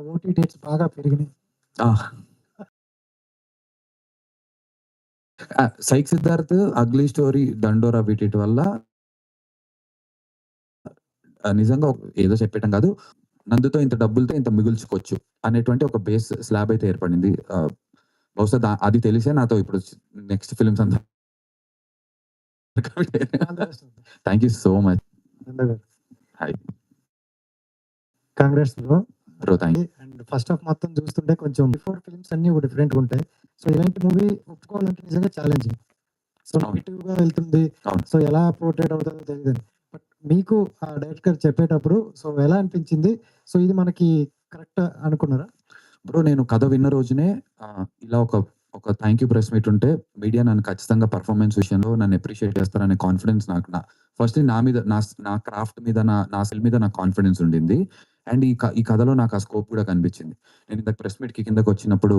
OTT బాగా పెరిగినాయి. ఆ! 'సైక్ సిద్ధార్థ్', 'అగ్లీ స్టోరీ', 'దండోరా' వీటిటి వల్ల నిజంగా ఏదో చెప్పేయటం కాదు. నందుతో ఇంత డబ్బులతో ఇంత మిగుల్చుకోవచ్చు అనేటువంటి ఒక బేస్ స్లాబ్ అయితే ఏర్పడింది. బహుశా అది తెలిసే నాతో ఇప్పుడు నెక్స్ట్ ఫిల్మ్స్ అంతా thank you so much. Hi. Congrats bro. Bro thank you. And first half మొత్తం చూస్తుంటే కొంచెం బిఫోర్ ఫిల్మ్స్ అన్నీ డిఫరెంట్‌గా ఉంటాయి. సో ఇలాంటి మూవీ ఒప్పుకోవాలంటే నిజంగా ఛాలెంజింగ్. సో నెగెటివ్‌గా వెళ్తుంది. సో ఎలా పోర్ట్రేట్ అవుతుందో తెలీదని. బట్ మీకు ఆ డైరెక్టర్ చెప్పేటప్పుడు సో ఎలా అనిపించింది? సో ఇది మనకి కరెక్ట్ అనుకున్నారా? బ్రో నేను కథ విన్న రోజునే ఇలా ఒక థాంక్ యూ ప్రెస్ మీట్ ఉంటే మీడియా నన్ను ఖచ్చితంగా పెర్ఫార్మన్స్ విషయంలో నన్ను అప్రిషియేట్ చేస్తారనే కాన్ఫిడెన్స్ నాకు ఫస్ట్‌లీ నా మీద నా క్రాఫ్ట్ మీద నా స్కిల్ మీద నాకు కాన్ఫిడెన్స్ ఉండింది. అండ్ ఈ కథలో నాకు ఆ స్కోప్ కూడా కనిపించింది. నేను ఇందాక ప్రెస్ మీట్‌కి కిందకొచ్చినప్పుడు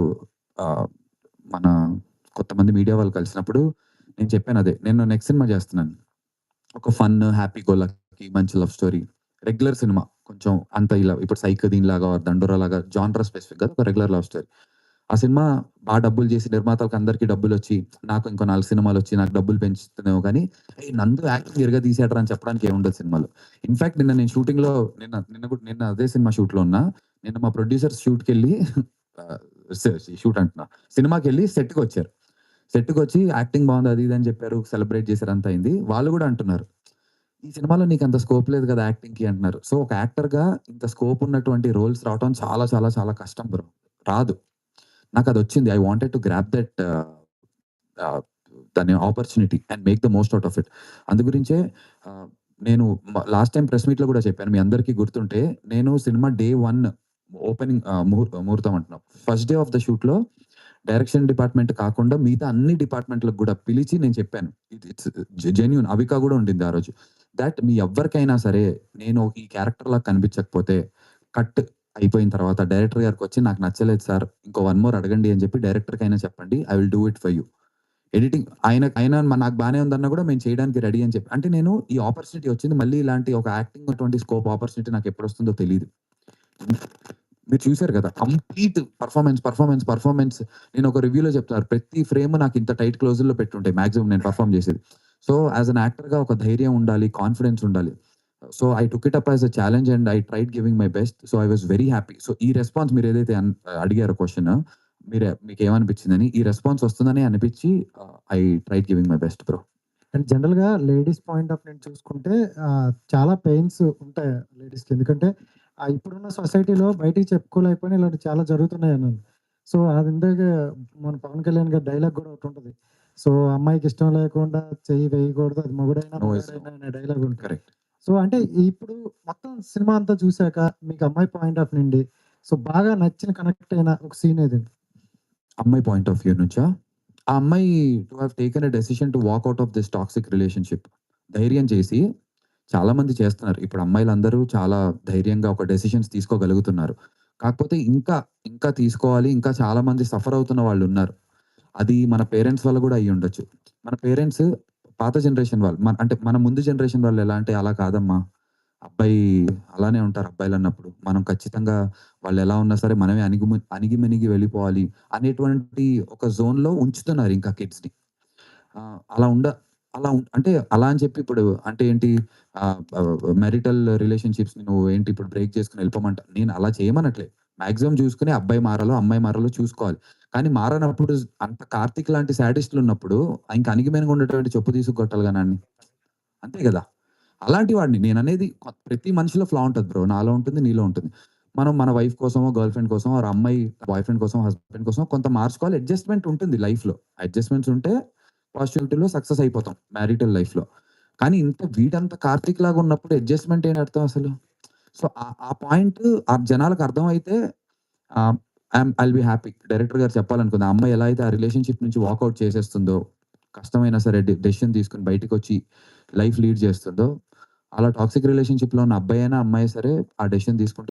మన కొంతమంది మీడియా వాళ్ళు కలిసినప్పుడు నేను చెప్పాను అదే. నేను నెక్స్ట్ సినిమా చేస్తున్నాను. ఒక ఫన్, హ్యాపీ గో లక్కీ మంచి లవ్ స్టోరీ. Regular cinema. కొంచెం అంత ఇలా ఇప్పుడు 'సైక్' దీనిలాగా 'దండోరా' లాగా జానర్ స్పెసిఫిక్ కాదు. ఒక రెగ్యులర్ లవ్ స్టోరీ. ఆ సినిమా డబ్బులు చేసి నిర్మాతలకు అందరికి డబ్బులొచ్చి, నాకు ఇంకో 4 సినిమాలొచ్చి నాకు డబ్బులు పెంచుతున్నాయేమో గానీ, నందు యాక్టింగ్ ఇరగదీసాడురా అని చెప్పడానికి ఏముండదు సినిమాలో. ఇన్‌ఫాక్ట్ నిన్న నేను షూటింగ్‌లో నిన్న అదే సినిమా షూట్‌లో ఉన్నా. నిన్న మా ప్రొడ్యూసర్స్ షూట్‌కెళ్ళి ఆహ్, షూట్ అంటున్నా. సినిమాకెళ్ళి సెట్‌కొచ్చారు. సెట్‌కొచ్చి యాక్టింగ్ బావుంది అది ఇది అని చెప్పారు. సెలబ్రేట్ చేసారు అంతా అయింది. వాళ్ళు గూడా అంటున్నారు. ఈ సినిమాలో నీకంత స్కోప్ లేదు కదా యాక్టింగ్‌కి అంటున్నారు. సో ఒక యాక్టర్‌గా ఇంత స్కోప్ ఉన్నటువంటి రోల్స్ రావటం చాలా చాలా చాలా కష్టం బ్రో. రాదు. నాకదొచ్చింది. I wanted to grab that దాని opportunity and make the most out of it. అందు గురించే నేను లాస్ట్ టైమ్ ప్రెస్ మీట్‌లో కూడా చెప్పాను. మీ అందరికీ గుర్తుంటే నేను సినిమా డే 1 ఓపెనింగ్ ముహూర్తం అంటున్నాం. ఫస్ట్ డే ఆఫ్ ద షూట్‌లో డైరెక్షన్ డిపార్ట్‌మెంట్ కాకుండా మిగతా అన్ని డిపార్ట్‌మెంట్‌లకు గూడా పిలిచి నేను చెప్పాను. ఇట్స్ జెన్యూన్ అవిక గూడా ఉండింది ఆ రోజు. మీ ఎవ్వరికైనా సరే నేను ఈ క్యారెక్టర్‌లా కనిపించకపోతే కట్ అయిపోయిన తర్వాత డైరెక్టర్ గారికొచ్చి నాకు నచ్చలేదు సార్. ఇంకో 1 మోర్ అడగండి అని చెప్పి డైరెక్టర్‌కైనా చెప్పండి. I will do it for you. Editing ఆయన నాకు బానే ఉందన్నా గూడా మేము చేయడానికి రెడీ అని చెప్పి అంటే నేను ఈ ఆపర్చునిటీ వచ్చింది మళ్ళీ ఇలాంటి ఒక యాక్టింగ్ అటువంటి స్కోప్ ఆపర్చునిటీ నాకెప్పుడొస్తుందో తెలీదు. మీరు చూసారు కదా! Complete performance. నేను ఒక రివ్యూలో చెప్తున్నారు. ప్రతి ఫ్రేమ్ నాకు ఇంత టైట్ క్లోజుల్లో పెట్టుంటాయి మాక్సిమం నేను పెర్ఫార్మ్ చేసేది. సో, యాస్ ఎన్ యాక్టర్‌గా ఒక ధైర్యం ఉండాలి, కాన్ఫిడెన్స్ ఉండాలి. So, I took it up as a challenge and I tried giving my best. So, I was very happy. So, ఈ రెస్పాన్స్ మీరేదైతే అడిగారో క్వెషన్ మీకేమనిపించిందని, ఈ రెస్పాన్స్ వస్తుందని అనిపించి I tried giving my best bro. And జనరల్‌గా ladies point of నుంచి చూసుకుంటే చాలా పెయిన్స్ ఉంటాయి లేడీస్‌కి. ఎందుకంటే ఇప్పుడున్న సొసైటీలో బయటికి చెప్పుకోలేకపోయినా ఇలాంటివి చాలా జరుగుతున్నాయన్నాను. సో, అది ఇందాక మన పవన్ కళ్యాణ్ గారి డైలాగ్ కూడా ఒకటుంటది. సో, అమ్మాయికి ఇష్టం లేకుండా చెయ్యి వేయకూడదు. అది మొగుడైనా, మగాడైనా అనే డైలాగ్ ఉంటుంది. కరెక్ట్. సో, అంటే ఇప్పుడు మొత్తం సినిమా అంతా చూసాక మీకు అమ్మాయి పాయింట్ ఆఫ్ నుండి సో, బాగా నచ్చిన కనెక్ట్ అయిన ఒక సీన్ ఏదండి? అమ్మాయి పాయింట్ ఆఫ్ వ్యూ నుంచా? ఆ అమ్మాయి to have taken a decision to walk out of this toxic relationship. ధైర్యం చేసి చాలా మంది చేస్తున్నారు. ఇప్పుడు అమ్మాయిలందరూ చాలా ధైర్యంగా ఒక డెసిషన్స్ తీసుకోగలుగుతున్నారు. కాకపోతే ఇంకా తీసుకోవాలి. ఇంకా చాలా మంది సఫర్ అవుతున్న వాళ్ళున్నారు. అది మన పేరెంట్స్ వల్ల గూడా అయ్యుండొచ్చు. మన పేరెంట్స్ పాత జనరేషన్ వాళ్ళు. అంటే మన ముందు జనరేషన్ వాళ్ళు ఎలా అంటే అలా కాదమ్మా. అబ్బాయి అలానే ఉంటారు అబ్బాయిలన్నప్పుడు. మనం ఖచ్చితంగా వాళ్ళెలా ఉన్నా సరే మనమే అణిగిమణిగి వెళ్ళిపోవాలి అనేటువంటి ఒక జోన్‌లో ఉంచుతున్నారు ఇంకా కిడ్స్‌ని. అలా అంటే అలా అని చెప్పి ఇప్పుడు అంటే ఏంటి మ్యారిటల్ రిలేషన్‌షిప్స్‌ని నువ్వు ఏంటి ఇప్పుడు బ్రేక్ చేసుకొని వెళ్ళిపోమంటా నేను అలా చేయమనట్లే. మాక్సిమం చూసుకొని అబ్బాయి మారాలో, అమ్మాయి మారాలో చూసుకోవాలి. కానీ మారనప్పుడు అంత 'కార్తీక్' లాంటి శాడిస్ట్‌లున్నప్పుడు ఇంక అణిగిమణిగి ఉండేటువంటి చెప్పు తీసుకు కొట్టాలిగా నన్ని. అంతే గదా! అలాంటి వాడిని నేననేది ప్రతి మనిషిలో ఫ్లా ఉంటది బ్రో. నాలో ఉంటుంది, నీలో ఉంటుంది. మనం మన వైఫ్ కోసమో, గర్ల్ ఫ్రెండ్ కోసమో, ఆర్ అమ్మాయి బాయ్ ఫ్రెండ్ కోసం, హస్బెండ్ కోసం కొంత మార్చుకోవాలి. అడ్జస్ట్‌మెంట్ ఉంటుంది లైఫ్‌లో. అడ్జస్ట్‌మెంట్స్ ఉంటే పాజిటివిటీలో సక్సెస్ అయిపోతాం మ్యారిటల్ లైఫ్‌లో. కానీ వీడంత కార్తీక్ లాగా ఉన్నప్పుడు అడ్జస్ట్‌మెంట్ ఏంటి అర్థం అసలు? సో, ఆ పాయింట్ ఆ జనాలకు అర్థమైతే ఆహ్, ఐల్ బి హ్యాపీ. డైరెక్టర్ గారు చెప్పాలనుకుంది. ఆ అమ్మాయి ఎలా అయితే ఆ రిలేషన్‌షిప్ నుంచి వాకౌట్ చేసేస్తుందో, కష్టమైనా సరే డెసిషన్ తీసుకొని బయటికొచ్చి లైఫ్ లీడ్ చేస్తుందో, అలా టాక్సిక్ రిలేషన్‌షిప్‌లో ఉన్న అబ్బాయైనా, అమ్మాయి సరే ఆ డెసిషన్ తీసుకుంటే